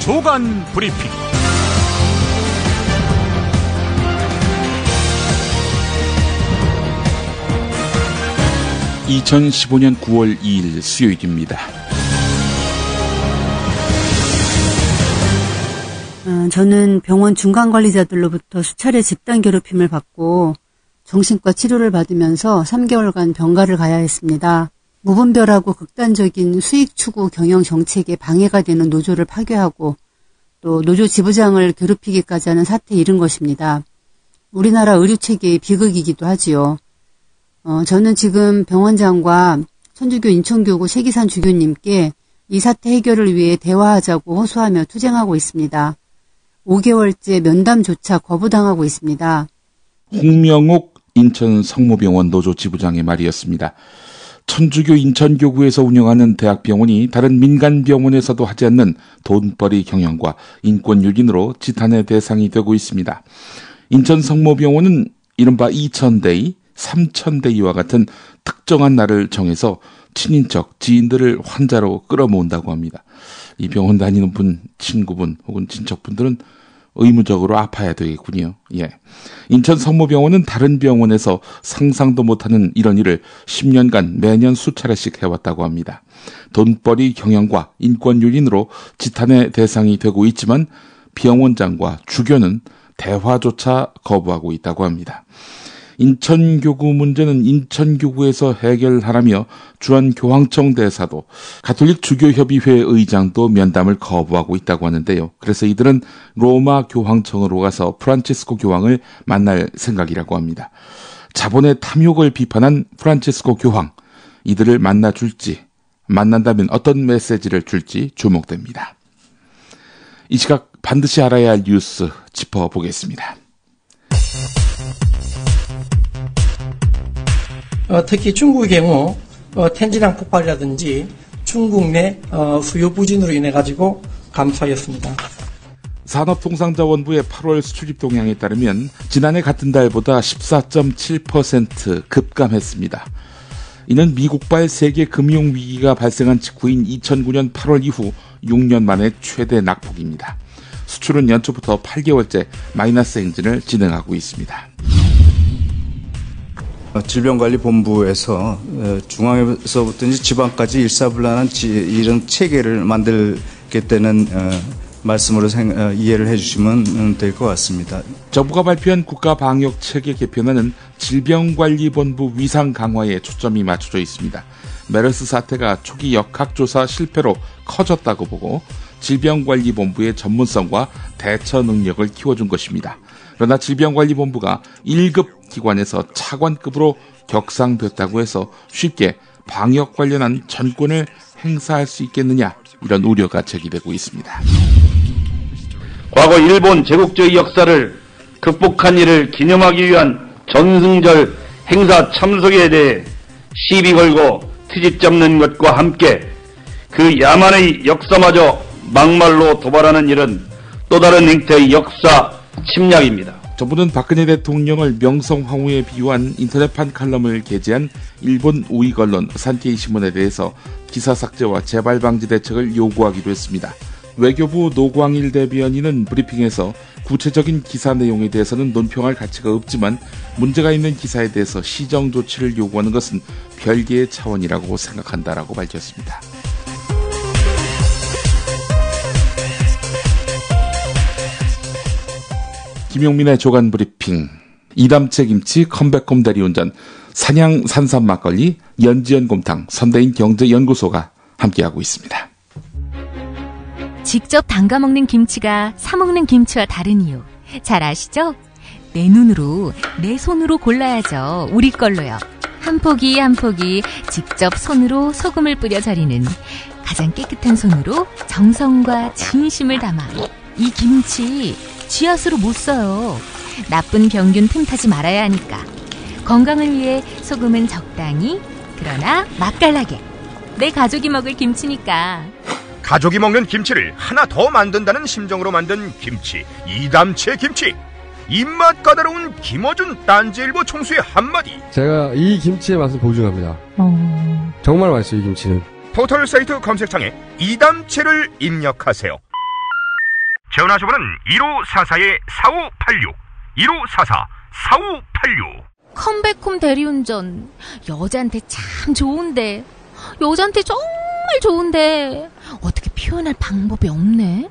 조간 브리핑. 2015년 9월 2일 수요일입니다. 저는 병원 중간관리자들로부터 수차례 집단 괴롭힘을 받고 정신과 치료를 받으면서 3개월간 병가를 가야 했습니다. 무분별하고 극단적인 수익 추구 경영 정책에 방해가 되는 노조를 파괴하고 또 노조 지부장을 괴롭히기까지 하는 사태에 이른 것입니다. 우리나라 의료체계의 비극이기도 하지요. 저는 지금 병원장과 천주교 인천교구 세기산 주교님께 이 사태 해결을 위해 대화하자고 호소하며 투쟁하고 있습니다. 5개월째 면담조차 거부당하고 있습니다. 홍명옥 인천 성모병원 노조 지부장의 말이었습니다. 천주교 인천교구에서 운영하는 대학병원이 다른 민간병원에서도 하지 않는 돈벌이 경영과 인권 유린으로 지탄의 대상이 되고 있습니다. 인천 성모병원은 이른바 2000데이, 3000데이와 같은 특정한 날을 정해서 친인척, 지인들을 환자로 끌어모은다고 합니다. 이 병원 다니는 분, 친구분 혹은 친척분들은 의무적으로 아파야 되겠군요. 예. 인천 성모병원은 다른 병원에서 상상도 못하는 이런 일을 10년간 매년 수차례씩 해왔다고 합니다. 돈벌이 경영과 인권 유린으로 지탄의 대상이 되고 있지만 병원장과 주교는 대화조차 거부하고 있다고 합니다. 인천교구 문제는 인천교구에서 해결하라며 주한교황청 대사도 가톨릭 주교협의회 의장도 면담을 거부하고 있다고 하는데요. 그래서 이들은 로마 교황청으로 가서 프란치스코 교황을 만날 생각이라고 합니다. 자본의 탐욕을 비판한 프란치스코 교황, 이들을 만나줄지, 만난다면 어떤 메시지를 줄지 주목됩니다. 이 시각 반드시 알아야 할 뉴스 짚어보겠습니다. 특히 중국의 경우 텐진항 폭발이라든지 중국 내 수요 부진으로 인해 가지고 감소하였습니다. 산업통상자원부의 8월 수출입 동향에 따르면 지난해 같은 달보다 14.7% 급감했습니다. 이는 미국발 세계 금융위기가 발생한 직후인 2009년 8월 이후 6년 만에 최대 낙폭입니다. 수출은 연초부터 8개월째 마이너스 행진을 진행하고 있습니다. 질병관리본부에서 중앙에서부터 지방까지 일사불란한 이런 체계를 만들겠다는 말씀으로 이해를 해주시면 될 것 같습니다. 정부가 발표한 국가방역체계 개편안은 질병관리본부 위상 강화에 초점이 맞춰져 있습니다. 메르스 사태가 초기 역학조사 실패로 커졌다고 보고 질병관리본부의 전문성과 대처 능력을 키워준 것입니다. 그러나 질병관리본부가 1급 기관에서 차관급으로 격상됐다고 해서 쉽게 방역 관련한 전권을 행사할 수 있겠느냐, 이런 우려가 제기되고 있습니다. 과거 일본 제국주의 역사를 극복한 일을 기념하기 위한 전승절 행사 참석에 대해 시비 걸고 트집 잡는 것과 함께 그 야만의 역사마저 막말로 도발하는 일은 또 다른 형태의 역사 침략입니다. 정부는 박근혜 대통령을 명성황후에 비유한 인터넷판 칼럼을 게재한 일본 우익 언론 산케이 신문에 대해서 기사 삭제와 재발 방지 대책을 요구하기로 했습니다. 외교부 노광일 대변인은 브리핑에서 구체적인 기사 내용에 대해서는 논평할 가치가 없지만 문제가 있는 기사에 대해서 시정 조치를 요구하는 것은 별개의 차원이라고 생각한다라고 밝혔습니다. 김용민의 조간 브리핑, 이담채 김치, 컴백홈 대리운전, 산양 산삼 막걸리, 연지연 곰탕, 선대인 경제연구소가 함께하고 있습니다. 직접 담가 먹는 김치가 사 먹는 김치와 다른 이유 잘 아시죠? 내 눈으로, 내 손으로 골라야죠. 우리 걸로요. 한 포기 한 포기 직접 손으로 소금을 뿌려 절이는, 가장 깨끗한 손으로 정성과 진심을 담아 이 김치 쥐앗으로 못 써요. 나쁜 병균 틈타지 말아야 하니까. 건강을 위해 소금은 적당히, 그러나 맛깔나게. 내 가족이 먹을 김치니까. 가족이 먹는 김치를 하나 더 만든다는 심정으로 만든 김치, 이담채 김치. 입맛 까다로운 김어준 딴지일보 총수의 한마디. 제가 이 김치의 맛을 보증합니다. 정말 맛있어요, 이 김치는. 포털 사이트 검색창에 이담채를 입력하세요. 전화주문은 1544-4586, 1544-4586. 컴백홈 대리운전. 여자한테 참 좋은데. 여자한테 정말 좋은데. 어떻게 표현할 방법이 없네.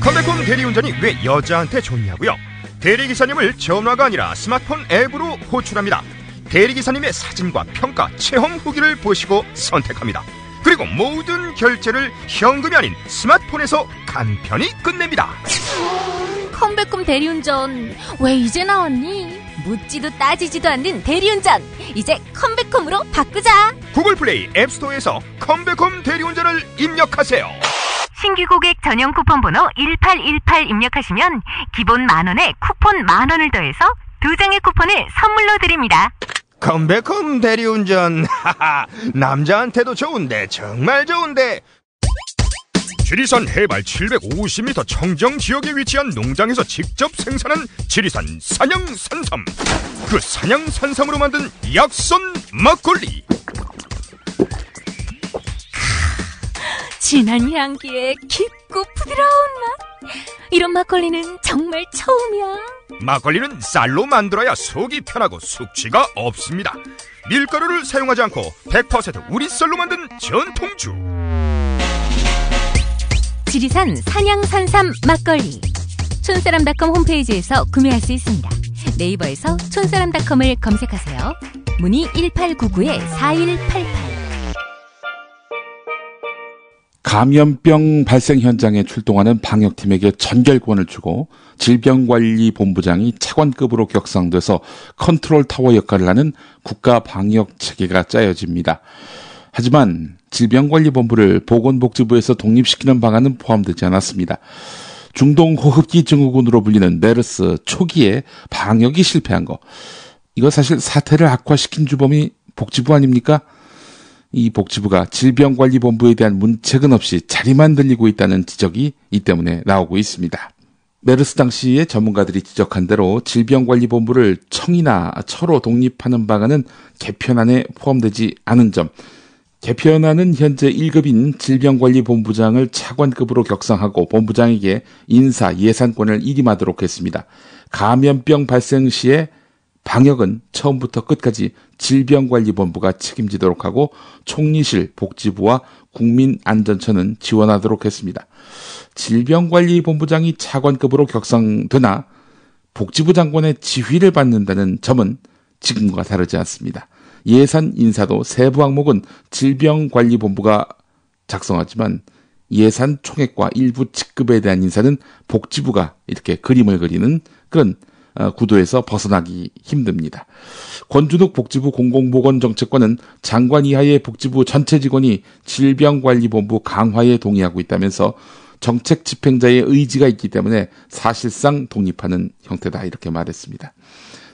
컴백홈 대리운전이 왜 여자한테 좋냐고요? 대리기사님을 전화가 아니라 스마트폰 앱으로 호출합니다. 대리기사님의 사진과 평가, 체험 후기를 보시고 선택합니다. 그리고 모든 결제를 현금이 아닌 스마트폰에서 간편히 끝냅니다. 컴백홈 대리운전 왜 이제 나왔니? 묻지도 따지지도 않는 대리운전, 이제 컴백홈으로 바꾸자. 구글 플레이 앱스토어에서 컴백홈 대리운전을 입력하세요. 신규 고객 전용 쿠폰 번호 1818 입력하시면 기본 10,000원에 쿠폰 10,000원을 더해서 2장의 쿠폰을 선물로 드립니다. 컴백홈 대리운전, 하하, 남자한테도 좋은데 정말 좋은데. 지리산 해발 750m 청정 지역에 위치한 농장에서 직접 생산한 지리산 산양산삼. 그 산양산삼으로 만든 약선 막걸리. 진한 향기에 깊고 부드러운 맛. 이런 막걸리는 정말 처음이야. 막걸리는 쌀로 만들어야 속이 편하고 숙취가 없습니다. 밀가루를 사용하지 않고 100% 우리 쌀로 만든 전통주. 지리산 산양산삼 막걸리. 촌사람닷컴 홈페이지에서 구매할 수 있습니다. 네이버에서 촌사람닷컴을 검색하세요. 문의 1899-4188. 감염병 발생 현장에 출동하는 방역팀에게 전결권을 주고 질병관리본부장이 차관급으로 격상돼서 컨트롤 타워 역할을 하는 국가방역체계가 짜여집니다. 하지만 질병관리본부를 보건복지부에서 독립시키는 방안은 포함되지 않았습니다. 중동호흡기 증후군으로 불리는 메르스 초기에 방역이 실패한 거, 이거 사실 사태를 악화시킨 주범이 복지부 아닙니까? 이 복지부가 질병관리본부에 대한 문책은 없이 자리만 들리고 있다는 지적이 이 때문에 나오고 있습니다. 메르스 당시에 전문가들이 지적한 대로 질병관리본부를 청이나 처로 독립하는 방안은 개편안에 포함되지 않은 점, 개편안은 현재 1급인 질병관리본부장을 차관급으로 격상하고 본부장에게 인사 예산권을 일임하도록 했습니다. 감염병 발생 시에 방역은 처음부터 끝까지 질병관리본부가 책임지도록 하고 총리실, 복지부와 국민안전처는 지원하도록 했습니다. 질병관리본부장이 차관급으로 격상되나 복지부 장관의 지휘를 받는다는 점은 지금과 다르지 않습니다. 예산 인사도 세부 항목은 질병관리본부가 작성하지만 예산 총액과 일부 직급에 대한 인사는 복지부가 이렇게 그림을 그리는 그런 구도에서 벗어나기 힘듭니다. 권준욱 복지부 공공보건정책관은 장관 이하의 복지부 전체 직원이 질병관리본부 강화에 동의하고 있다면서 정책 집행자의 의지가 있기 때문에 사실상 독립하는 형태다, 이렇게 말했습니다.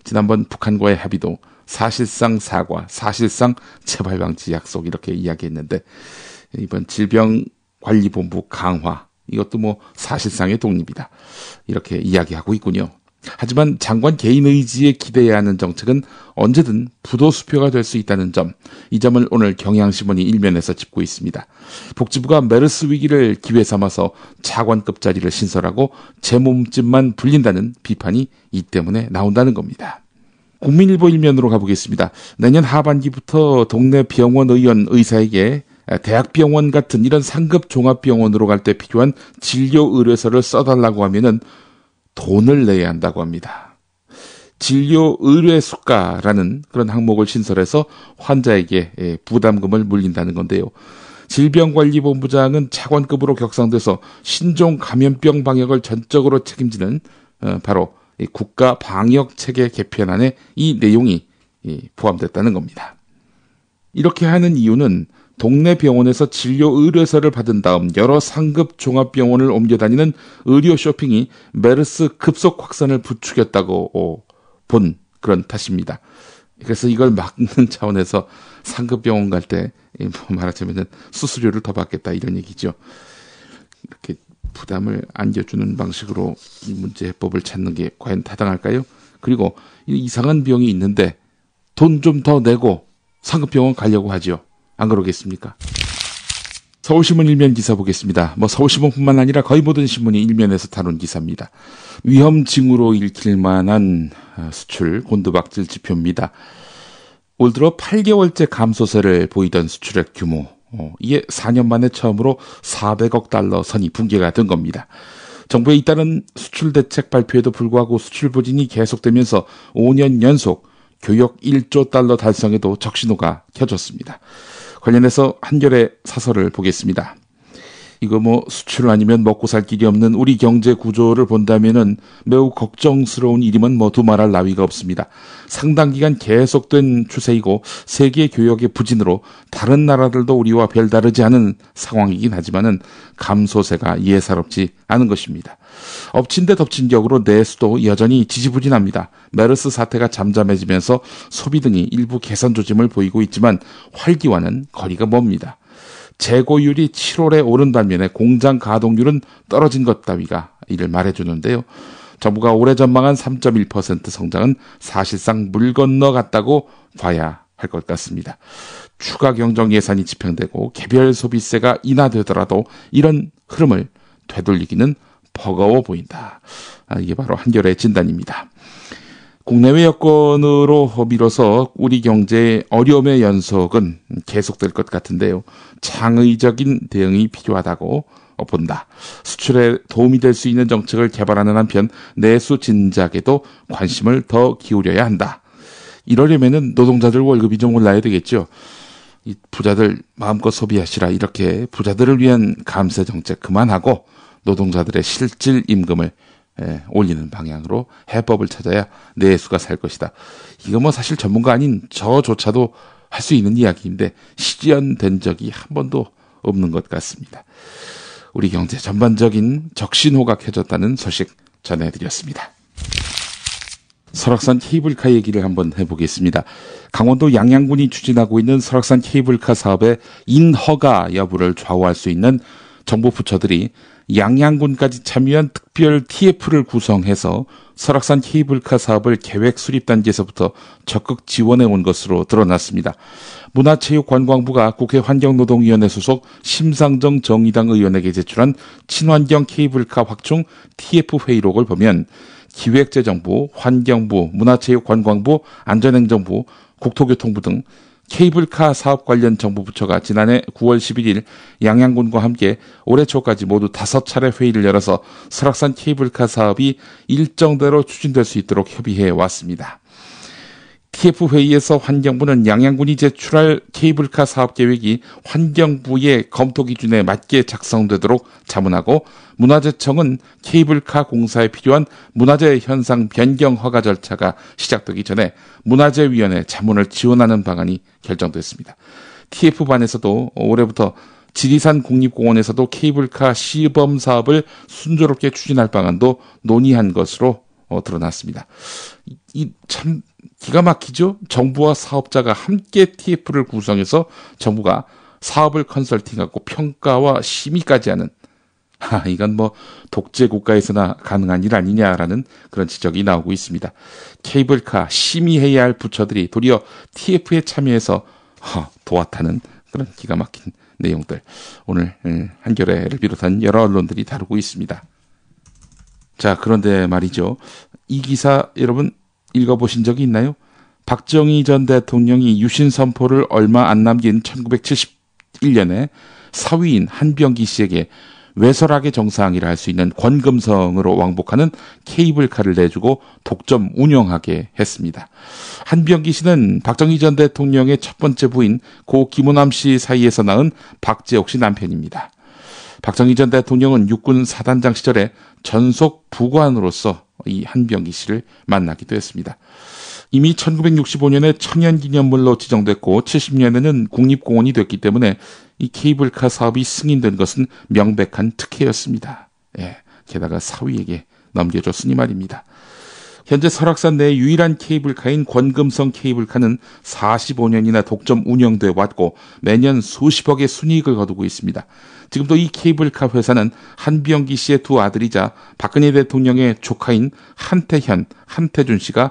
지난번 북한과의 합의도 사실상 사과, 사실상 재발방지 약속, 이렇게 이야기했는데 이번 질병관리본부 강화, 이것도 뭐 사실상의 독립이다, 이렇게 이야기하고 있군요. 하지만 장관 개인 의지에 기대해야 하는 정책은 언제든 부도수표가 될 수 있다는 점, 이 점을 오늘 경향신문이 일면에서 짚고 있습니다. 복지부가 메르스 위기를 기회 삼아서 차관급 자리를 신설하고 제 몸집만 불린다는 비판이 이 때문에 나온다는 겁니다. 국민일보 일면으로 가보겠습니다. 내년 하반기부터 동네 병원 의원 의사에게 대학병원 같은 이런 상급 종합병원으로 갈 때 필요한 진료 의뢰서를 써달라고 하면은 돈을 내야 한다고 합니다. 진료 의뢰 수가라는 그런 항목을 신설해서 환자에게 부담금을 물린다는 건데요. 질병관리본부장은 차관급으로 격상돼서 신종 감염병 방역을 전적으로 책임지는 바로 국가방역체계 개편안에 이 내용이 포함됐다는 겁니다. 이렇게 하는 이유는 동네 병원에서 진료 의뢰서를 받은 다음 여러 상급 종합병원을 옮겨 다니는 의료 쇼핑이 메르스 급속 확산을 부추겼다고 본 그런 탓입니다. 그래서 이걸 막는 차원에서 상급 병원 갈 때 말하자면 수수료를 더 받겠다, 이런 얘기죠. 이렇게 부담을 안겨주는 방식으로 이 문제 해법을 찾는 게 과연 타당할까요? 그리고 이상한 병이 있는데 돈 좀 더 내고 상급 병원 가려고 하죠. 안 그러겠습니까? 서울신문 일면 기사 보겠습니다. 서울신문뿐만 아니라 거의 모든 신문이 일면에서 다룬 기사입니다. 위험징후로 읽힐 만한 수출 곤두박질 지표입니다. 올 들어 8개월째 감소세를 보이던 수출액 규모, 이게 4년 만에 처음으로 400억 달러 선이 붕괴가 된 겁니다. 정부의 잇따른 수출 대책 발표에도 불구하고 수출 부진이 계속되면서 5년 연속 교역 1조 달러 달성에도 적신호가 켜졌습니다. 관련해서 한겨레 사설을 보겠습니다. 이거 수출 아니면 먹고 살 길이 없는 우리 경제 구조를 본다면은 매우 걱정스러운 일이면 두말할 나위가 없습니다. 상당 기간 계속된 추세이고 세계 교역의 부진으로 다른 나라들도 우리와 별다르지 않은 상황이긴 하지만은 감소세가 예사롭지 않은 것입니다. 엎친 데 덮친 격으로 내수도 여전히 지지부진합니다. 메르스 사태가 잠잠해지면서 소비 등이 일부 개선 조짐을 보이고 있지만 활기와는 거리가 멉니다. 재고율이 7월에 오른 반면에 공장 가동률은 떨어진 것 따위가 이를 말해주는데요. 정부가 올해 전망한 3.1% 성장은 사실상 물 건너갔다고 봐야 할 것 같습니다. 추가 경정 예산이 집행되고 개별 소비세가 인하되더라도 이런 흐름을 되돌리기는 버거워 보인다. 이게 바로 한겨레의 진단입니다. 국내외 여건으로 밀어서 우리 경제의 어려움의 연속은 계속될 것 같은데요. 창의적인 대응이 필요하다고 본다. 수출에 도움이 될 수 있는 정책을 개발하는 한편 내수 진작에도 관심을 더 기울여야 한다. 이러려면은 노동자들 월급이 좀 올라야 되겠죠. 이 부자들 마음껏 소비하시라, 이렇게 부자들을 위한 감세 정책 그만하고 노동자들의 실질 임금을 올리는 방향으로 해법을 찾아야 내수가 살 것이다. 이거 사실 전문가 아닌 저조차도 할 수 있는 이야기인데 실현된 적이 한 번도 없는 것 같습니다. 우리 경제 전반적인 적신호가 켜졌다는 소식 전해드렸습니다. 설악산 케이블카 얘기를 한번 해보겠습니다. 강원도 양양군이 추진하고 있는 설악산 케이블카 사업의 인허가 여부를 좌우할 수 있는 정부 부처들이 양양군까지 참여한 특별 TF를 구성해서 설악산 케이블카 사업을 계획 수립 단계에서부터 적극 지원해 온 것으로 드러났습니다. 문화체육관광부가 국회 환경노동위원회 소속 심상정 정의당 의원에게 제출한 친환경 케이블카 확충 TF 회의록을 보면 기획재정부, 환경부, 문화체육관광부, 안전행정부, 국토교통부 등 케이블카 사업 관련 정부 부처가 지난해 9월 11일 양양군과 함께 올해 초까지 모두 5차례 회의를 열어서 설악산 케이블카 사업이 일정대로 추진될 수 있도록 협의해 왔습니다. TF회의에서 환경부는 양양군이 제출할 케이블카 사업 계획이 환경부의 검토 기준에 맞게 작성되도록 자문하고, 문화재청은 케이블카 공사에 필요한 문화재 현상 변경 허가 절차가 시작되기 전에 문화재위원회 자문을 지원하는 방안이 결정됐습니다. TF반에서도 올해부터 지리산 국립공원에서도 케이블카 시범 사업을 순조롭게 추진할 방안도 논의한 것으로 드러났습니다. 이 참 기가 막히죠? 정부와 사업자가 함께 TF를 구성해서 정부가 사업을 컨설팅하고 평가와 심의까지 하는, 이건 독재 국가에서나 가능한 일 아니냐라는 그런 지적이 나오고 있습니다. 케이블카 심의해야 할 부처들이 도리어 TF에 참여해서 도왔다는 그런 기가 막힌 내용들, 오늘 한겨레를 비롯한 여러 언론들이 다루고 있습니다. 자, 그런데 말이죠. 이 기사 여러분 읽어보신 적이 있나요? 박정희 전 대통령이 유신 선포를 얼마 안 남긴 1971년에 사위인 한병기 씨에게 외설하게 정상이라 할 수 있는 권금성으로 왕복하는 케이블카를 내주고 독점 운영하게 했습니다. 한병기 씨는 박정희 전 대통령의 첫 번째 부인 고 김호남 씨 사이에서 낳은 박재옥 씨 남편입니다. 박정희 전 대통령은 육군 사단장 시절에 전속 부관으로서 이 한병기 씨를 만나기도 했습니다. 이미 1965년에 천연기념물로 지정됐고 70년에는 국립공원이 됐기 때문에 이 케이블카 사업이 승인된 것은 명백한 특혜였습니다. 게다가 사위에게 넘겨줬으니 말입니다. 현재 설악산 내 유일한 케이블카인 권금성 케이블카는 45년이나 독점 운영돼 왔고 매년 수십억의 순이익을 거두고 있습니다. 지금도 이 케이블카 회사는 한병기 씨의 두 아들이자 박근혜 대통령의 조카인 한태현, 한태준 씨가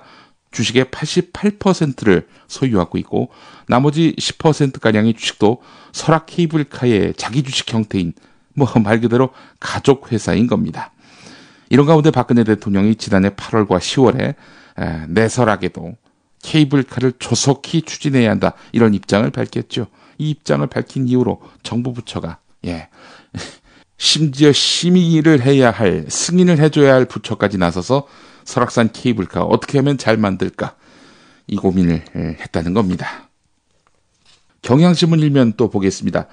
주식의 88%를 소유하고 있고 나머지 10%가량의 주식도 설악 케이블카의 자기 주식 형태인 말 그대로 가족 회사인 겁니다. 이런 가운데 박근혜 대통령이 지난해 8월과 10월에 내설하게도 케이블카를 조속히 추진해야 한다 이런 입장을 밝혔죠. 이 입장을 밝힌 이후로 정부 부처가 심지어 심의를 해야 할 승인을 해줘야 할 부처까지 나서서 설악산 케이블카 어떻게 하면 잘 만들까 이 고민을 했다는 겁니다. 경향신문 일면 또 보겠습니다.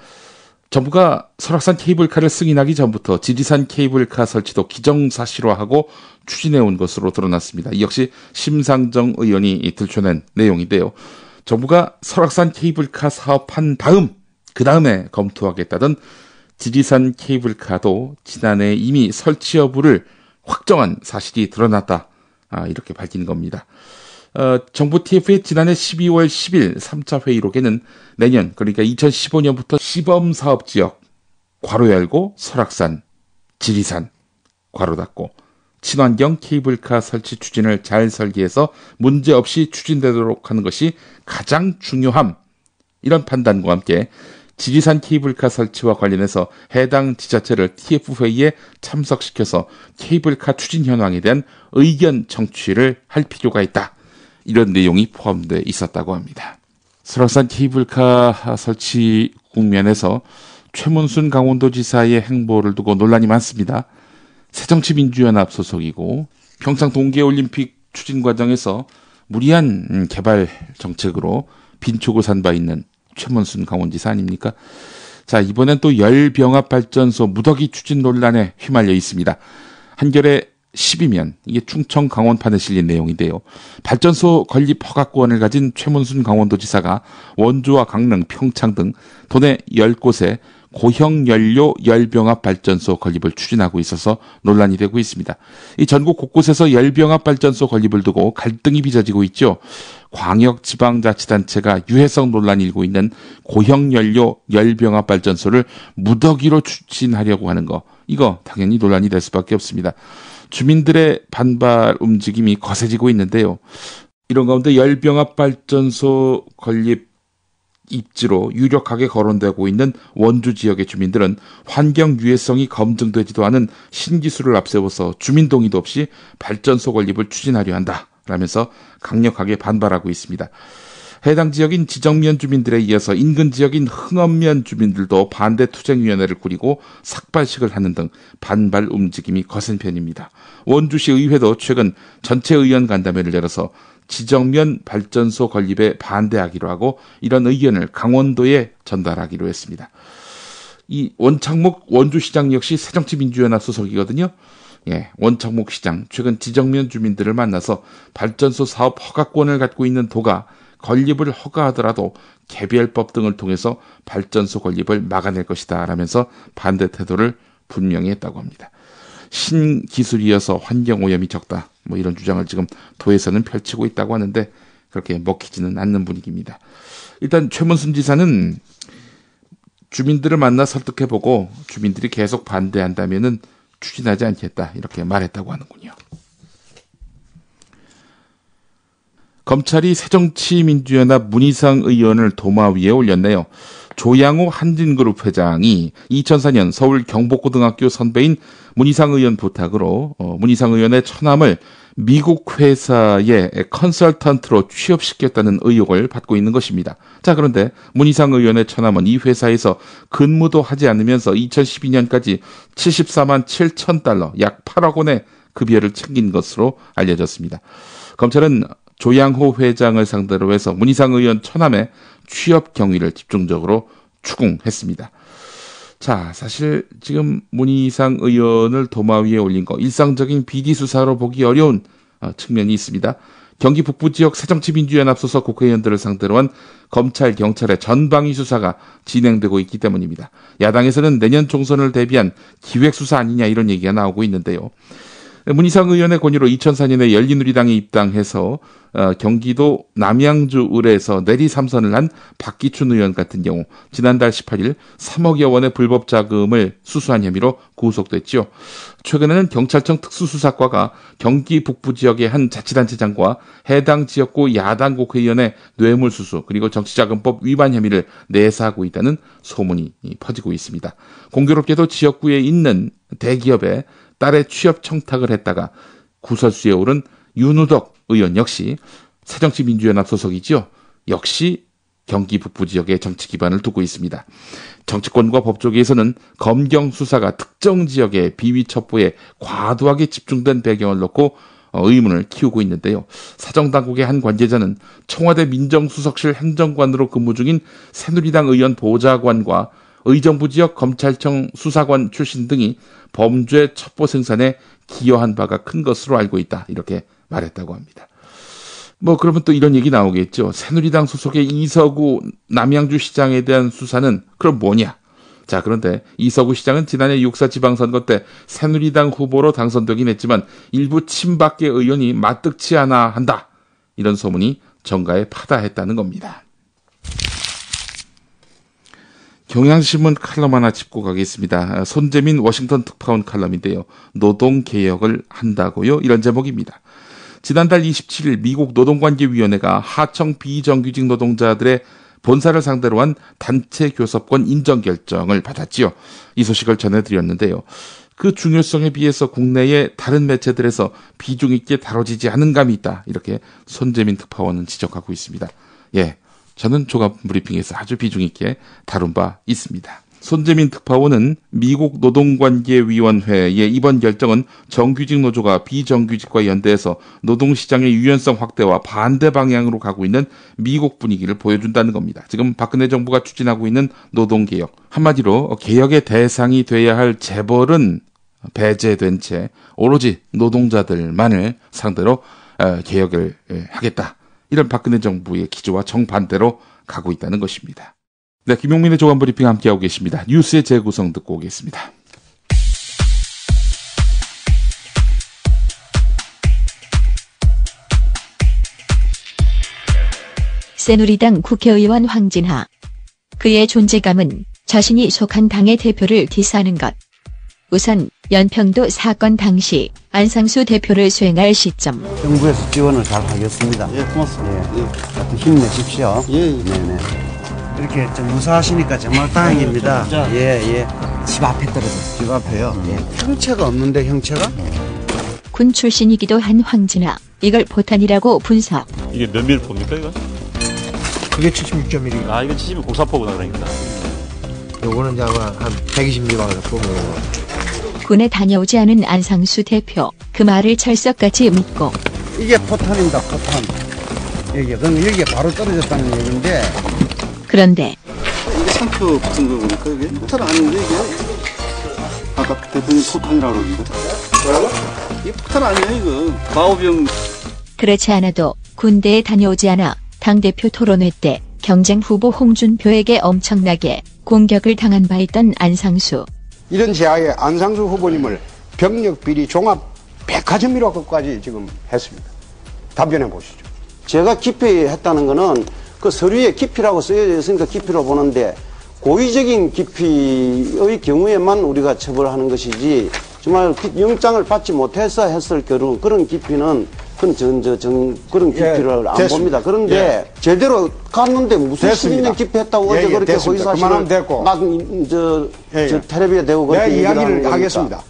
정부가 설악산 케이블카를 승인하기 전부터 지리산 케이블카 설치도 기정사실화하고 추진해온 것으로 드러났습니다. 이 역시 심상정 의원이 들춰낸 내용인데요. 정부가 설악산 케이블카 사업한 그 다음에 검토하겠다던 지리산 케이블카도 지난해 이미 설치 여부를 확정한 사실이 드러났다. 이렇게 밝힌 겁니다. 정부 TF의 지난해 12월 10일 3차 회의록에는 내년 그러니까 2015년부터 시범사업지역 괄호 열고 설악산, 지리산 괄호 닫고 친환경 케이블카 설치 추진을 잘 설계해서 문제없이 추진되도록 하는 것이 가장 중요함. 이런 판단과 함께 지리산 케이블카 설치와 관련해서 해당 지자체를 TF회의에 참석시켜서 케이블카 추진 현황에 대한 의견 청취를 할 필요가 있다. 이런 내용이 포함되어 있었다고 합니다. 설악산 케이블카 설치 국면에서 최문순 강원도지사의 행보를 두고 논란이 많습니다. 새정치민주연합 소속이고 평창 동계올림픽 추진 과정에서 무리한 개발 정책으로 빈축을 산 바 있는 최문순 강원지사 아닙니까? 자, 이번엔 또 열병합발전소 무더기 추진 논란에 휘말려 있습니다. 한겨레 10이면 이게 충청 강원판에 실린 내용인데요. 발전소 건립 허가권을 가진 최문순 강원도지사가 원주와 강릉, 평창 등 도내 10곳에 고형연료 열병합 발전소 건립을 추진하고 있어서 논란이 되고 있습니다. 이 전국 곳곳에서 열병합 발전소 건립을 두고 갈등이 빚어지고 있죠. 광역지방자치단체가 유해성 논란이 일고 있는 고형연료 열병합 발전소를 무더기로 추진하려고 하는 거, 이거 당연히 논란이 될 수밖에 없습니다. 주민들의 반발 움직임이 거세지고 있는데요. 이런 가운데 열병합 발전소 건립 입지로 유력하게 거론되고 있는 원주 지역의 주민들은 환경 유해성이 검증되지도 않은 신기술을 앞세워서 주민 동의도 없이 발전소 건립을 추진하려 한다라면서 강력하게 반발하고 있습니다. 해당 지역인 지정면 주민들에 이어서 인근 지역인 흥엄면 주민들도 반대 투쟁위원회를 꾸리고 삭발식을 하는 등 반발 움직임이 거센 편입니다. 원주시 의회도 최근 전체 의원 간담회를 열어서 지정면 발전소 건립에 반대하기로 하고 이런 의견을 강원도에 전달하기로 했습니다. 이 원창목 원주시장 역시 새정치민주연합 소속이거든요. 원창목 시장 최근 지정면 주민들을 만나서 발전소 사업 허가권을 갖고 있는 도가 건립을 허가하더라도 개별법 등을 통해서 발전소 건립을 막아낼 것이다 라면서 반대 태도를 분명히 했다고 합니다. 신기술이어서 환경오염이 적다. 이런 주장을 지금 도에서는 펼치고 있다고 하는데 그렇게 먹히지는 않는 분위기입니다. 일단 최문순 지사는 주민들을 만나 설득해보고 주민들이 계속 반대한다면은 추진하지 않겠다 이렇게 말했다고 하는군요. 검찰이 새정치민주연합 문희상 의원을 도마 위에 올렸네요. 조양호 한진그룹 회장이 2004년 서울 경복고등학교 선배인 문희상 의원 부탁으로 문희상 의원의 처남을 미국 회사의 컨설턴트로 취업시켰다는 의혹을 받고 있는 것입니다. 자, 그런데 문희상 의원의 처남은 이 회사에서 근무도 하지 않으면서 2012년까지 74만 7천 달러, 약 8억 원의 급여를 챙긴 것으로 알려졌습니다. 검찰은 조양호 회장을 상대로 해서 문희상 의원 처남의 취업 경위를 집중적으로 추궁했습니다. 자, 사실 지금 문희상 의원을 도마 위에 올린 거 일상적인 비리 수사로 보기 어려운 측면이 있습니다. 경기 북부 지역 새정치민주연합 소속 국회의원들을 상대로 한 검찰, 경찰의 전방위 수사가 진행되고 있기 때문입니다. 야당에서는 내년 총선을 대비한 기획수사 아니냐 이런 얘기가 나오고 있는데요. 문희상 의원의 권유로 2004년에 열린우리당에 입당해서 경기도 남양주 을에서 내리 3선을 한 박기춘 의원 같은 경우 지난달 18일 3억여 원의 불법 자금을 수수한 혐의로 구속됐죠. 최근에는 경찰청 특수수사과가 경기 북부 지역의 한 자치단체장과 해당 지역구 야당 국회의원의 뇌물수수 그리고 정치자금법 위반 혐의를 내사하고 있다는 소문이 퍼지고 있습니다. 공교롭게도 지역구에 있는 대기업에 딸의 취업 청탁을 했다가 구설수에 오른 윤우덕 의원 역시 새정치민주연합 소속이죠. 역시 경기 북부 지역의 정치 기반을 두고 있습니다. 정치권과 법조계에서는 검경 수사가 특정 지역의 비위 첩보에 과도하게 집중된 배경을 놓고 의문을 키우고 있는데요. 사정당국의 한 관계자는 청와대 민정수석실 행정관으로 근무 중인 새누리당 의원 보좌관과 의정부 지역 검찰청 수사관 출신 등이 범죄 첩보 생산에 기여한 바가 큰 것으로 알고 있다. 이렇게 말했다고 합니다. 그러면 또 이런 얘기 나오겠죠. 새누리당 소속의 이서구 남양주 시장에 대한 수사는 그럼 뭐냐? 자, 그런데 이서구 시장은 지난해 6.4 지방선거 때 새누리당 후보로 당선되긴 했지만 일부 친박계 의원이 맞득치 않아 한다. 이런 소문이 정가에 파다했다는 겁니다. 경향신문 칼럼 하나 짚고 가겠습니다. 손재민 워싱턴 특파원 칼럼인데요. 노동개혁을 한다고요? 이런 제목입니다. 지난달 27일 미국 노동관계위원회가 하청 비정규직 노동자들의 본사를 상대로 한 단체 교섭권 인정 결정을 받았지요. 이 소식을 전해드렸는데요. 그 중요성에 비해서 국내의 다른 매체들에서 비중 있게 다뤄지지 않은 감이 있다. 이렇게 손재민 특파원은 지적하고 있습니다. 예, 저는 조간 브리핑에서 아주 비중 있게 다룬 바 있습니다. 손재민 특파원은 미국 노동관계위원회의 이번 결정은 정규직 노조가 비정규직과 연대해서 노동시장의 유연성 확대와 반대 방향으로 가고 있는 미국 분위기를 보여준다는 겁니다. 지금 박근혜 정부가 추진하고 있는 노동개혁, 한마디로 개혁의 대상이 돼야 할 재벌은 배제된 채 오로지 노동자들만을 상대로 개혁을 하겠다. 이런 박근혜 정부의 기조와 정반대로 가고 있다는 것입니다. 네, 김용민의 조간 브리핑 함께하고 계십니다. 뉴스의 재구성 듣고 오겠습니다. 새누리당 국회의원 황진하. 그의 존재감은 자신이 속한 당의 대표를 디스하는 것. 우선 연평도 사건 당시 안상수 대표를 수행할 시점. 정부에서 지원을 잘 하겠습니다. 예, 고맙습니다. 예, 하여튼 힘내십시오. 예. 네네. 이렇게 좀 무사하시니까 정말 다행입니다. 예. 집 앞에 떨어졌어요. 집 앞에요. 예. 형체가 없는데 형체가? 군 출신이기도 한 황진하. 이걸 포탄이라고 분석. 이게 몇 밀 봅니까 이거? 그게 76.1이고. 아, 이건 70 공사포구나 그러니까. 요거는 이제 한 120mm 갖고 군에 다녀오지 않은 안상수 대표. 그 말을 찰석같이 믿고. 이게 포탄입니다. 포탄. 그럼 여기에 바로 떨어졌다는 얘기인데. 그런데 이게 상표 붙은 거 보니까 이게 포탄 아닌데 이게 아까 대표님 포탄이라고 그러는데 이게 포탄 아니에요 이거 마오병. 그렇지 않아도 군대에 다녀오지 않아 당대표 토론회 때 경쟁 후보 홍준표에게 엄청나게 공격을 당한 바 있던 안상수. 이런 제하에 안상수 후보님을 병력비리 종합 백화점이라고까지 지금 했습니다. 답변해 보시죠. 제가 기피했다는 거는 그 서류에 기피라고 쓰여져 있으니까 기피로 보는데 고의적인 기피의 경우에만 우리가 처벌하는 것이지 정말 영장을 받지 못해서 했을 경우 그런 기피는 그런 기피를 안 봅니다. 그런데 제대로 갔는데 무슨 12년 기피했다고 어제 그렇게 허위사실을 막 저 텔레비에 대고 그렇게 이야기를 하겠습니다.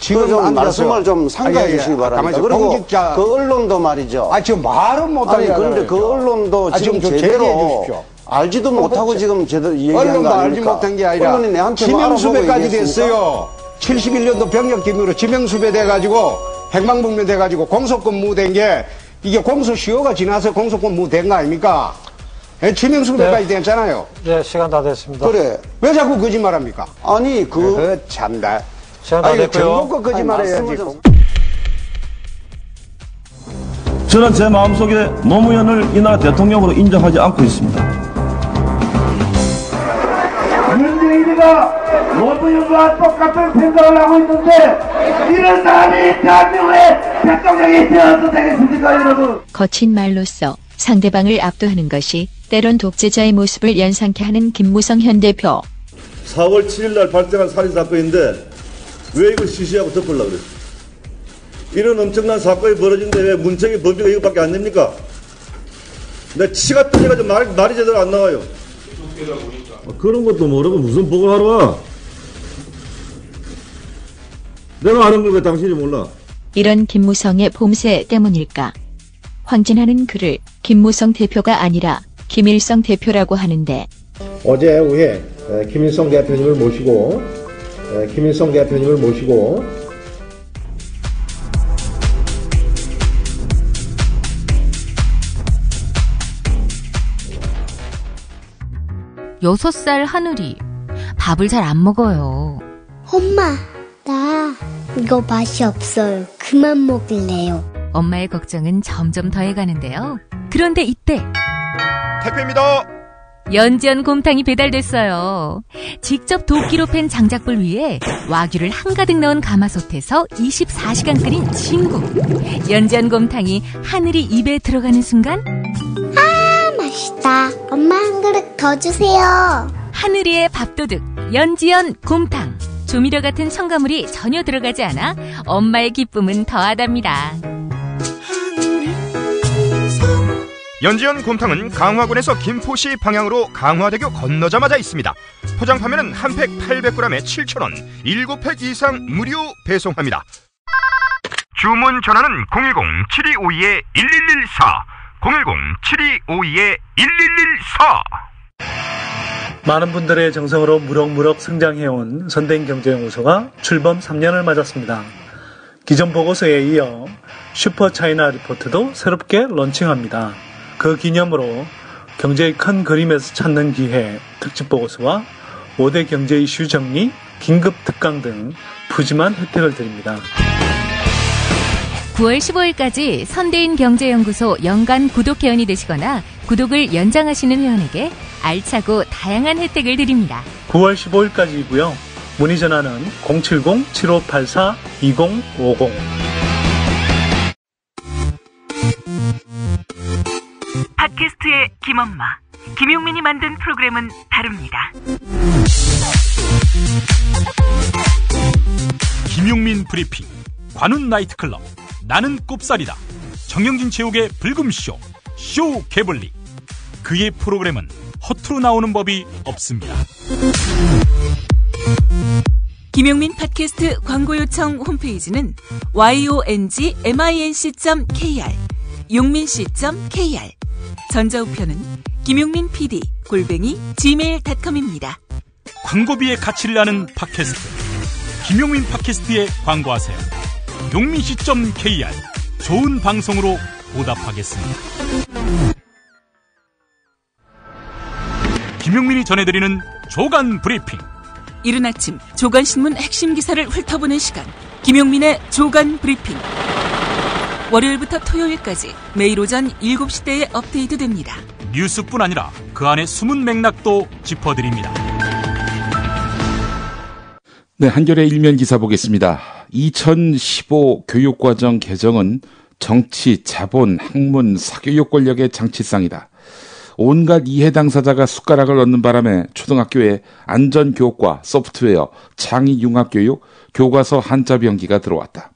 지금 좀 말씀을 좀 삼가해 주시기 바랍니다. 그리고 그 언론도 말이죠. 지금 말은 못하게. 그런데 그 언론도 지금 제대로 알지도 못하고 지금 제대로 얘기한 거 아닙니까? 알지 못한 게 아니라 지명수배까지 됐어요. 71년도 병력기밀로 지명수배 돼가지고 행방불명 돼가지고 공소근무 된 게 이게 공소시효가 지나서 공소근무 된 거 아닙니까? 지명수배까지 됐잖아요. 네, 시간 다 됐습니다. 그래. 왜 자꾸 거짓말합니까? 아니 참다. 시간 다 됐고요. 정보껏 거짓말해야지. 저는 제 마음속에 노무현을 이 나라 대통령으로 인정하지 않고 있습니다. 문재인의 우리가 노무현과 똑같은 생각을 하고 있는데 이런 사람이 대한민국의 대통령이 되어도 되겠습니까, 여러분? 거친 말로써 상대방을 압도하는 것이 때론 독재자의 모습을 연상케 하는 김무성 현 대표. 4월 7일 날 발생한 살인사건인데 왜 이걸 시시하고 덮으려고 그랬어? 이런 엄청난 사건이 벌어진데 왜 문책인 범죄가 이것밖에 안 됩니까? 내 치가 떨려가지고 말이 제대로 안 나와요. 그런 것도 모르고 무슨 보고하러 와? 내가 아는 걸 왜 당신이 몰라? 이런 김무성의 봄새 때문일까? 황진하는 그를 김무성 대표가 아니라 김일성 대표라고 하는데 어제 오후에 김일성 대표님을 모시고 여섯 살 하늘이 밥을 잘 안 먹어요. 엄마, 나 이거 맛이 없어요. 그만 먹을래요. 엄마의 걱정은 점점 더해가는데요. 그런데 이때 택배입니다. 연지연 곰탕이 배달됐어요. 직접 도끼로 팬 장작불 위에 와규를 한가득 넣은 가마솥에서 24시간 끓인 진국. 연지연 곰탕이 하늘이 입에 들어가는 순간 맛있다. 엄마 한 그릇 더 주세요. 하늘이의 밥도둑 연지연 곰탕. 조미료 같은 첨가물이 전혀 들어가지 않아 엄마의 기쁨은 더하답니다. 연지연 곰탕은 강화군에서 김포시 방향으로 강화대교 건너자마자 있습니다. 포장 판매는 한 팩 800g에 7,000원, 7팩 이상 무료 배송합니다. 주문 전화는 010-7252-1114, 010-7252-1114. 많은 분들의 정성으로 무럭무럭 성장해온 선대인경제연구소가 출범 3년을 맞았습니다. 기존 보고서에 이어 슈퍼차이나 리포트도 새롭게 런칭합니다. 그 기념으로 경제의 큰 그림에서 찾는 기회 특집보고서와 5대 경제 이슈 정리, 긴급 특강 등 푸짐한 혜택을 드립니다. 9월 15일까지 선대인 경제연구소 연간 구독 회원이 되시거나 구독을 연장하시는 회원에게 알차고 다양한 혜택을 드립니다. 9월 15일까지이고요. 문의 전화는 070-7584-2050. 팟캐스트의 김엄마, 김용민이 만든 프로그램은 다릅니다. 김용민 브리핑, 관훈 나이트클럽, 나는 꼽살이다, 정영진 체육의 불금쇼, 쇼 개블리. 그의 프로그램은 허투루 나오는 법이 없습니다. 김용민 팟캐스트 광고 요청 홈페이지는 yongminc.kr, 용민c.kr. 전자우편은 김용민 PD @gmail.com입니다. 광고비의 가치를 아는 팟캐스트, 김용민 팟캐스트에 광고하세요. 용민c.kr. 좋은 방송으로 보답하겠습니다. 김용민이 전해드리는 조간 브리핑. 이른 아침 조간신문 핵심 기사를 훑어보는 시간, 김용민의 조간 브리핑. 월요일부터 토요일까지 매일 오전 7시대에 업데이트됩니다. 뉴스뿐 아니라 그 안에 숨은 맥락도 짚어드립니다. 네, 한겨레 일면 기사 보겠습니다. 2015 교육과정 개정은 정치, 자본, 학문, 사교육 권력의 장치상이다. 온갖 이해 당사자가 숟가락을 얻는 바람에 초등학교에 안전교육과 소프트웨어, 창의융합교육, 교과서 한자 병기가 들어왔다.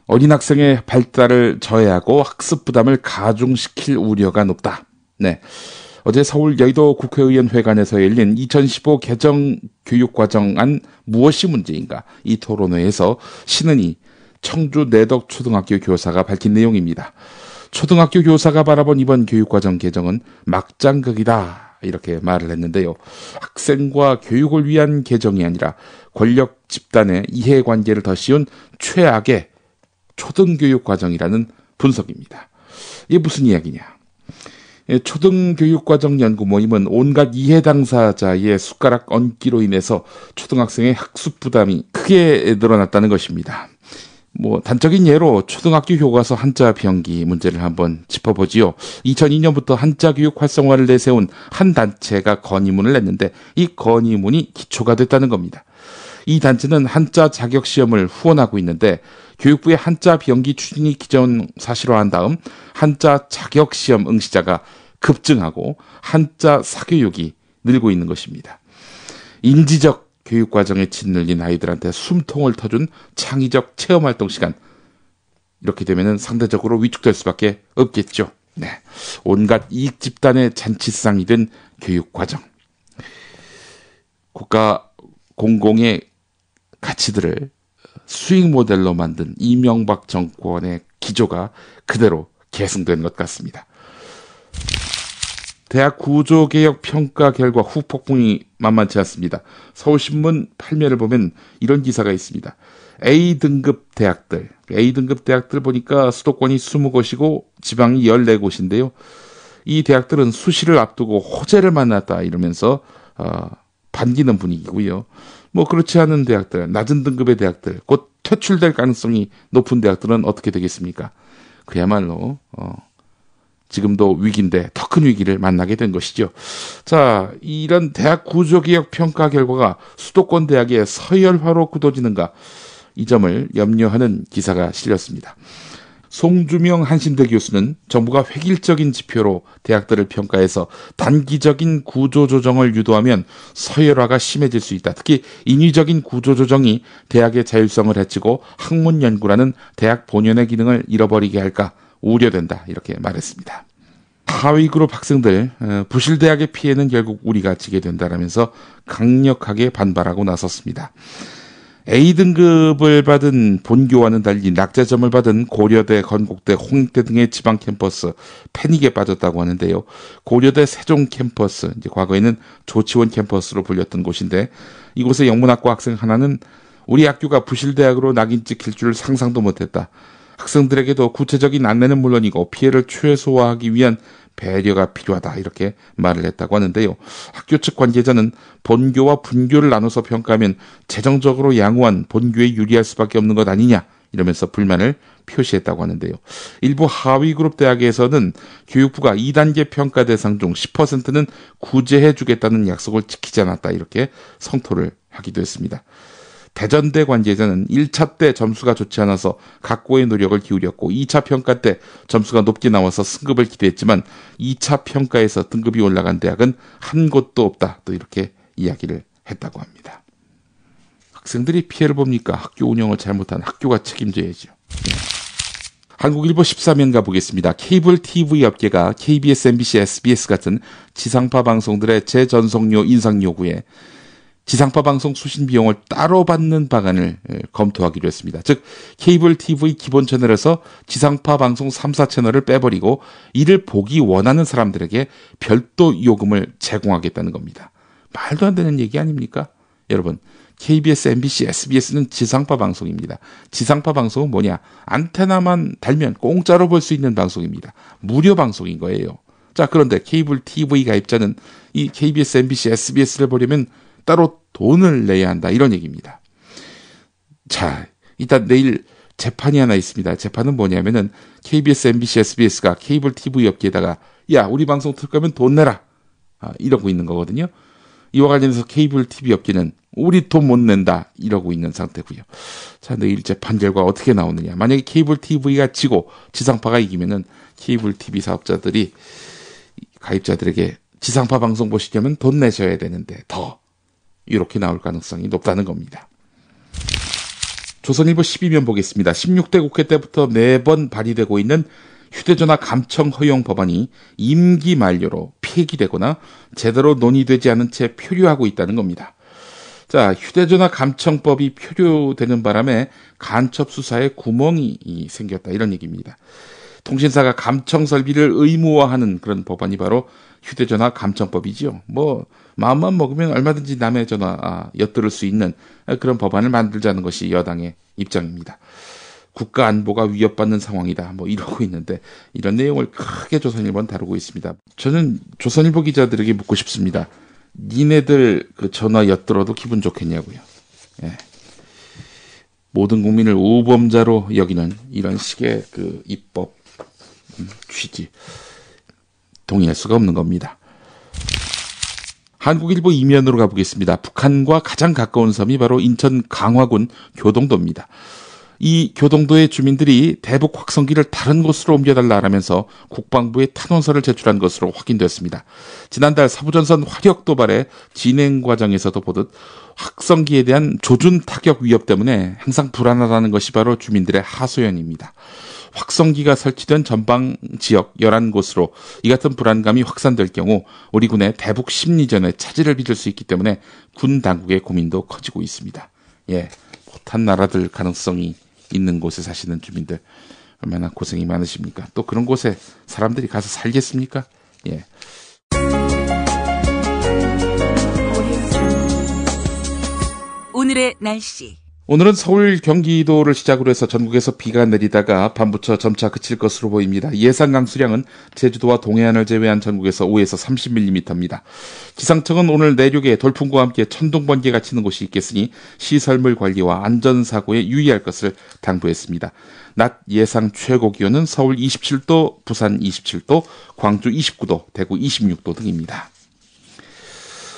어린 학생의 발달을 저해하고 학습 부담을 가중시킬 우려가 높다. 네. 어제 서울 여의도 국회의원 회관에서 열린 2015 개정 교육과정안 무엇이 문제인가? 이 토론회에서 신은희 청주 내덕 초등학교 교사가 밝힌 내용입니다. 초등학교 교사가 바라본 이번 교육과정 개정은 막장극이다, 이렇게 말을 했는데요. 학생과 교육을 위한 개정이 아니라 권력 집단의 이해관계를 더 씌운 최악의 초등교육과정이라는 분석입니다. 이게 무슨 이야기냐? 초등교육과정 연구모임은 온갖 이해 당사자의 숟가락 얹기로 인해서 초등학생의 학습 부담이 크게 늘어났다는 것입니다. 단적인 예로 초등학교 교과서 한자 병기 문제를 한번 짚어보지요. 2002년부터 한자 교육 활성화를 내세운 한 단체가 건의문을 냈는데 이 건의문이 기초가 됐다는 겁니다. 이 단체는 한자 자격 시험을 후원하고 있는데 교육부의 한자 병기 추진이 기정사실화한 다음 한자 자격 시험 응시자가 급증하고 한자 사교육이 늘고 있는 것입니다. 인지적 교육 과정에 짓눌린 아이들한테 숨통을 터준 창의적 체험활동 시간. 이렇게 되면은 상대적으로 위축될 수밖에 없겠죠. 네. 온갖 이익 집단의 잔치상이 된 교육 과정. 국가 공공의 가치들을 수익 모델로 만든 이명박 정권의 기조가 그대로 계승된 것 같습니다. 대학 구조개혁 평가 결과 후폭풍이 만만치 않습니다. 서울신문 8면을 보면 이런 기사가 있습니다. A등급 대학들 보니까 수도권이 20곳이고 지방이 14곳인데요. 이 대학들은 수시를 앞두고 호재를 만났다 이러면서 반기는 분위기고요. 그렇지 않은 대학들, 낮은 등급의 대학들, 곧 퇴출될 가능성이 높은 대학들은 어떻게 되겠습니까? 그야말로 지금도 위기인데 더 큰 위기를 만나게 된 것이죠. 자, 이런 대학 구조개혁 평가 결과가 수도권 대학의 서열화로 굳어지는가, 이 점을 염려하는 기사가 실렸습니다. 송주명 한신대 교수는 정부가 획일적인 지표로 대학들을 평가해서 단기적인 구조조정을 유도하면 서열화가 심해질 수 있다. 특히 인위적인 구조조정이 대학의 자율성을 해치고 학문 연구라는 대학 본연의 기능을 잃어버리게 할까 우려된다. 이렇게 말했습니다. 하위그룹 학생들, 부실대학의 피해는 결국 우리가 지게 된다라면서 강력하게 반발하고 나섰습니다. A등급을 받은 본교와는 달리 낙제점을 받은 고려대, 건국대, 홍익대 등의 지방 캠퍼스 패닉에 빠졌다고 하는데요. 고려대 세종 캠퍼스, 이제 과거에는 조치원 캠퍼스로 불렸던 곳인데 이곳의 영문학과 학생 하나는 우리 학교가 부실대학으로 낙인 찍힐 줄 상상도 못했다. 학생들에게도 구체적인 안내는 물론이고 피해를 최소화하기 위한 배려가 필요하다 이렇게 말을 했다고 하는데요. 학교 측 관계자는 본교와 분교를 나눠서 평가하면 재정적으로 양호한 본교에 유리할 수밖에 없는 것 아니냐 이러면서 불만을 표시했다고 하는데요. 일부 하위그룹 대학에서는 교육부가 2단계 평가 대상 중 10%는 구제해 주겠다는 약속을 지키지 않았다 이렇게 성토를 하기도 했습니다. 대전대 관계자는 1차 때 점수가 좋지 않아서 각고의 노력을 기울였고 2차 평가 때 점수가 높게 나와서 승급을 기대했지만 2차 평가에서 등급이 올라간 대학은 한 곳도 없다. 또 이렇게 이야기를 했다고 합니다. 학생들이 피해를 봅니까? 학교 운영을 잘못한 학교가 책임져야죠. 한국일보 14면 가보겠습니다. 케이블 TV 업계가 KBS, MBC, SBS 같은 지상파 방송들의 재전송료 인상 요구에 지상파 방송 수신 비용을 따로 받는 방안을 검토하기로 했습니다. 즉 케이블 TV 기본 채널에서 지상파 방송 3사 채널을 빼버리고 이를 보기 원하는 사람들에게 별도 요금을 제공하겠다는 겁니다. 말도 안 되는 얘기 아닙니까? 여러분, KBS, MBC, SBS는 지상파 방송입니다. 지상파 방송은 뭐냐? 안테나만 달면 공짜로 볼 수 있는 방송입니다. 무료 방송인 거예요. 자, 그런데 케이블 TV 가입자는 이 KBS, MBC, SBS를 보려면 따로 돈을 내야 한다 이런 얘기입니다. 자, 일단 내일 재판이 하나 있습니다. 재판은 뭐냐면은 KBS, MBC, SBS가 케이블 TV 업계에다가 야 우리 방송 틀 거면 돈 내라 이러고 있는 거거든요. 이와 관련해서 케이블 TV 업계는 우리 돈 못 낸다 이러고 있는 상태고요. 자, 내일 재판 결과 어떻게 나오느냐. 만약에 케이블 TV가 지고 지상파가 이기면은 케이블 TV 사업자들이 가입자들에게 지상파 방송 보시려면 돈 내셔야 되는데 더 이렇게 나올 가능성이 높다는 겁니다. 조선일보 12면 보겠습니다. 16대 국회 때부터 매번 발의되고 있는 휴대전화 감청 허용 법안이 임기 만료로 폐기되거나 제대로 논의되지 않은 채 표류하고 있다는 겁니다. 자, 휴대전화 감청법이 표류되는 바람에 간첩 수사에 구멍이 생겼다 이런 얘기입니다. 통신사가 감청 설비를 의무화하는 그런 법안이 바로 휴대전화 감청법이지요. 마음만 먹으면 얼마든지 남의 전화 엿들을 수 있는 그런 법안을 만들자는 것이 여당의 입장입니다. 국가 안보가 위협받는 상황이다. 이러고 있는데 이런 내용을 크게 조선일보는 다루고 있습니다. 저는 조선일보 기자들에게 묻고 싶습니다. 니네들 그 전화 엿들어도 기분 좋겠냐고요. 예. 모든 국민을 우범자로 여기는 이런 식의 그 입법 취지 동의할 수가 없는 겁니다. 한국일보 이면으로 가보겠습니다. 북한과 가장 가까운 섬이 바로 인천 강화군 교동도입니다. 이 교동도의 주민들이 대북 확성기를 다른 곳으로 옮겨달라라면서 국방부에 탄원서를 제출한 것으로 확인됐습니다. 지난달 서부전선 화력 도발의 진행 과정에서도 보듯 확성기에 대한 조준 타격 위협 때문에 항상 불안하다는 것이 바로 주민들의 하소연입니다. 확성기가 설치된 전방 지역 11곳으로 이 같은 불안감이 확산될 경우 우리 군의 대북 심리전에 차질을 빚을 수 있기 때문에 군 당국의 고민도 커지고 있습니다. 포탄 날아들 가능성이 있는 곳에 사시는 주민들 얼마나 고생이 많으십니까? 또 그런 곳에 사람들이 가서 살겠습니까? 오늘의 날씨. 오늘은 서울, 경기도를 시작으로 해서 전국에서 비가 내리다가 밤부터 점차 그칠 것으로 보입니다. 예상 강수량은 제주도와 동해안을 제외한 전국에서 5에서 30mm입니다. 기상청은 오늘 내륙에 돌풍과 함께 천둥 번개가 치는 곳이 있겠으니 시설물 관리와 안전사고에 유의할 것을 당부했습니다. 낮 예상 최고 기온은 서울 27도, 부산 27도, 광주 29도, 대구 26도 등입니다.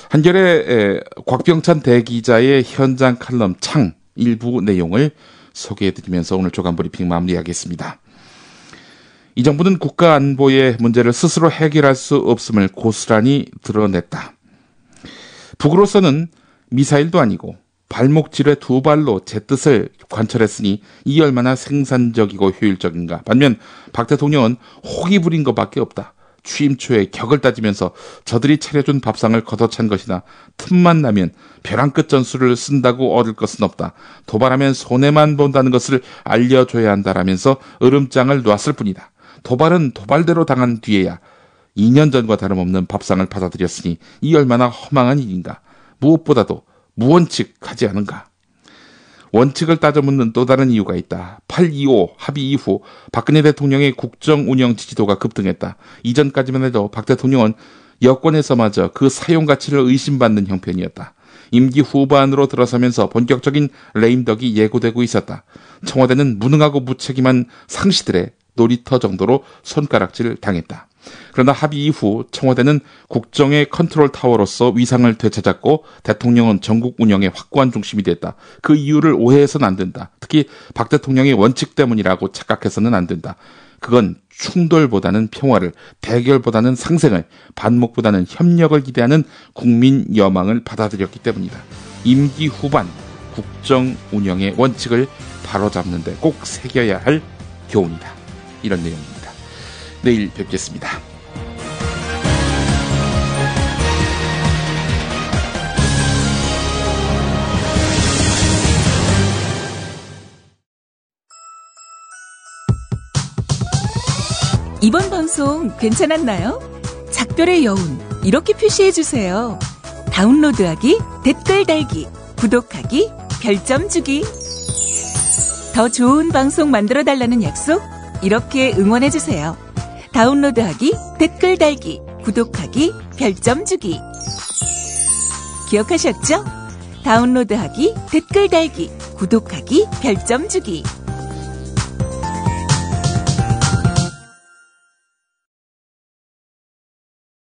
한겨레 곽병찬 대기자의 현장 칼럼 창 일부 내용을 소개해드리면서 오늘 조간 브리핑 마무리하겠습니다. 이 정부는 국가 안보의 문제를 스스로 해결할 수 없음을 고스란히 드러냈다. 북으로서는 미사일도 아니고 발목질의 두 발로 제 뜻을 관철했으니 이 얼마나 생산적이고 효율적인가. 반면 박 대통령은 혹이 부린 것밖에 없다. 취임 초에 격을 따지면서 저들이 차려준 밥상을 걷어찬 것이나 틈만 나면 벼랑 끝 전술을 쓴다고 얻을 것은 없다. 도발하면 손해만 본다는 것을 알려줘야 한다라면서 으름장을 놨을 뿐이다. 도발은 도발대로 당한 뒤에야 2년 전과 다름없는 밥상을 받아들였으니 이 얼마나 허망한 일인가. 무엇보다도 무원칙하지 않은가. 원칙을 따져 묻는 또 다른 이유가 있다. 8.25 합의 이후 박근혜 대통령의 국정 운영 지지도가 급등했다. 이전까지만 해도 박 대통령은 여권에서마저 그 사용 가치를 의심받는 형편이었다. 임기 후반으로 들어서면서 본격적인 레임덕이 예고되고 있었다. 청와대는 무능하고 무책임한 상시들의 놀이터 정도로 손가락질 당했다. 그러나 합의 이후 청와대는 국정의 컨트롤 타워로서 위상을 되찾았고 대통령은 전국 운영의 확고한 중심이 됐다. 그 이유를 오해해서는 안 된다. 특히 박 대통령의 원칙 때문이라고 착각해서는 안 된다. 그건 충돌보다는 평화를, 대결보다는 상생을, 반목보다는 협력을 기대하는 국민 여망을 받아들였기 때문이다. 임기 후반 국정 운영의 원칙을 바로잡는 데 꼭 새겨야 할 교훈이다. 이런 내용입니다. 내일 뵙겠습니다. 이번 방송 괜찮았나요? 작별의 여운 이렇게 표시해주세요. 다운로드하기, 댓글 달기, 구독하기, 별점 주기. 더 좋은 방송 만들어달라는 약속 이렇게 응원해주세요. 다운로드하기, 댓글 달기, 구독하기, 별점 주기. 기억하셨죠? 다운로드하기, 댓글 달기, 구독하기, 별점 주기.